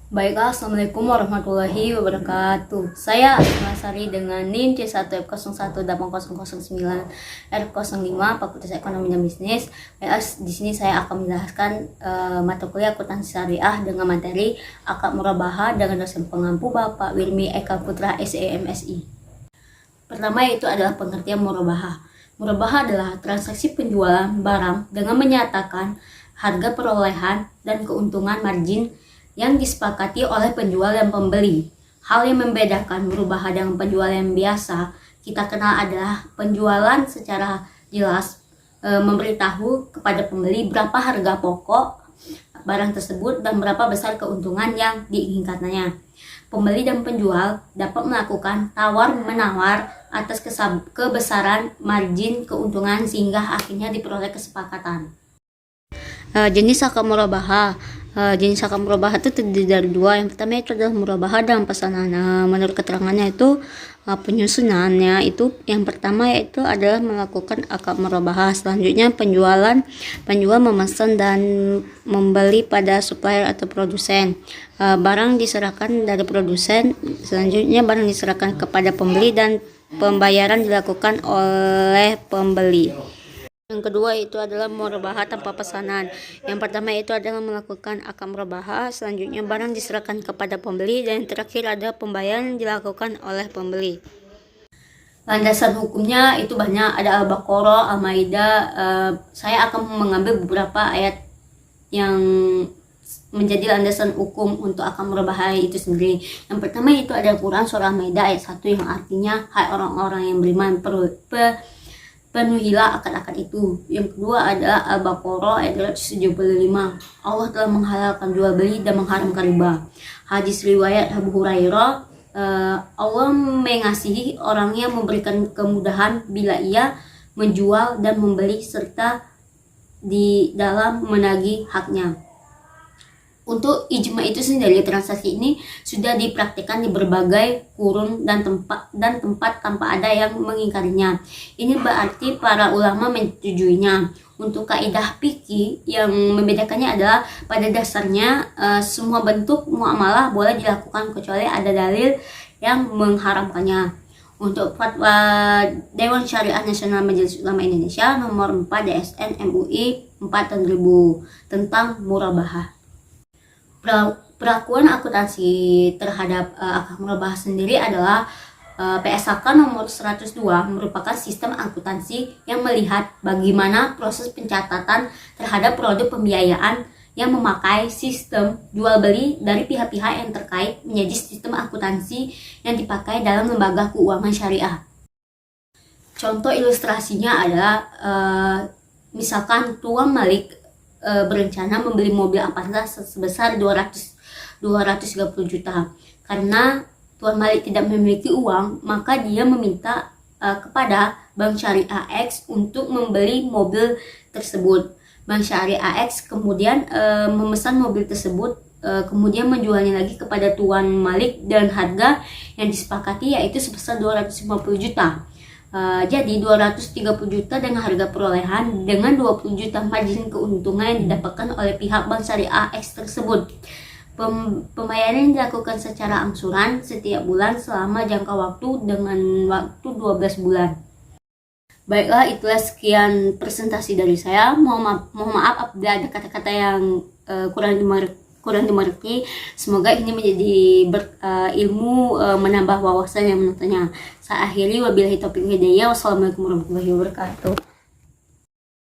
Baiklah, Assalamualaikum warahmatullahi wabarakatuh. Saya Asma Sari dengan NIM C1F018009R05 Fakultas Ekonomi dan Bisnis. Di sini saya akan menjelaskan mata kuliah akuntansi syariah dengan materi akad murabaha dengan dosen pengampu Bapak Wirmi Eka Putra SEMSI. Pertama yaitu adalah pengertian murabaha. Murabaha adalah transaksi penjualan barang dengan menyatakan harga perolehan dan keuntungan margin yang disepakati oleh penjual dan pembeli. Hal yang membedakan murabaha dengan penjualan yang biasa kita kenal adalah penjualan secara jelas memberitahu kepada pembeli berapa harga pokok barang tersebut dan berapa besar keuntungan yang diinginkannya. Pembeli dan penjual dapat melakukan tawar-menawar atas kebesaran margin keuntungan sehingga akhirnya diperoleh kesepakatan. Jenis akad murabaha. Jenis akad murabaha itu terdiri dari dua. Yang pertama itu adalah murabaha dalam pesanan. Menurut keterangannya itu penyusunannya itu yang pertama yaitu adalah melakukan akad murabaha. Selanjutnya penjual memesan dan membeli pada supplier atau produsen. Barang diserahkan dari produsen. Selanjutnya barang diserahkan kepada pembeli dan pembayaran dilakukan oleh pembeli. Yang kedua itu adalah murabaha tanpa pesanan. Yang pertama itu adalah melakukan akad murabaha, selanjutnya barang diserahkan kepada pembeli, dan yang terakhir ada pembayaran dilakukan oleh pembeli. Landasan hukumnya itu banyak, ada Al-Baqarah, Al-Maidah. Saya akan mengambil beberapa ayat yang menjadi landasan hukum untuk akad murabaha itu sendiri. Yang pertama itu ada Quran surah Al-Maidah ayat 1 yang artinya hai orang-orang yang beriman, penuhilah akad-akad itu. Yang kedua adalah Al-Baqarah ayat 275. Allah telah menghalalkan jual beli dan mengharamkan riba. Hadis riwayat Abu Hurairah, Allah mengasihi orang yang memberikan kemudahan bila ia menjual dan membeli serta di dalam menagih haknya. Untuk ijma itu sendiri, transaksi ini sudah dipraktikkan di berbagai kurun dan tempat tanpa ada yang mengingkarinya. Ini berarti para ulama menyetujuinya. Untuk kaidah fikih yang membedakannya adalah pada dasarnya semua bentuk muamalah boleh dilakukan kecuali ada dalil yang mengharamkannya. Untuk fatwa Dewan Syariah Nasional Majelis Ulama Indonesia nomor 4 DSN MUI 4 tahun 2000 tentang murabaha. Perakuan akuntansi terhadap akad murabaha sendiri adalah PSAK nomor 102 merupakan sistem akuntansi yang melihat bagaimana proses pencatatan terhadap produk pembiayaan yang memakai sistem jual beli dari pihak-pihak yang terkait menjadi sistem akuntansi yang dipakai dalam lembaga keuangan syariah. Contoh ilustrasinya adalah misalkan tuan Malik berencana membeli mobil Avanza sebesar 230 juta. Karena Tuan Malik tidak memiliki uang, maka dia meminta kepada Bank Syariah X untuk membeli mobil tersebut. Bank Syariah X kemudian memesan mobil tersebut, kemudian menjualnya lagi kepada Tuan Malik dan harga yang disepakati yaitu sebesar 250 juta. Jadi 230 juta dengan harga perolehan dengan 20 juta margin keuntungan yang didapatkan oleh pihak Bank Syariah X tersebut. Pembayaran dilakukan secara angsuran setiap bulan selama jangka waktu dengan waktu 12 bulan. Baiklah, itulah sekian presentasi dari saya. Mohon maaf apabila ada kata-kata yang kurang dimengerti. Semoga ini menjadi ilmu, menambah wawasan yang menontonnya. Saya akhiri, wabillahi taufiq hidayah. Wassalamualaikum warahmatullahi wabarakatuh.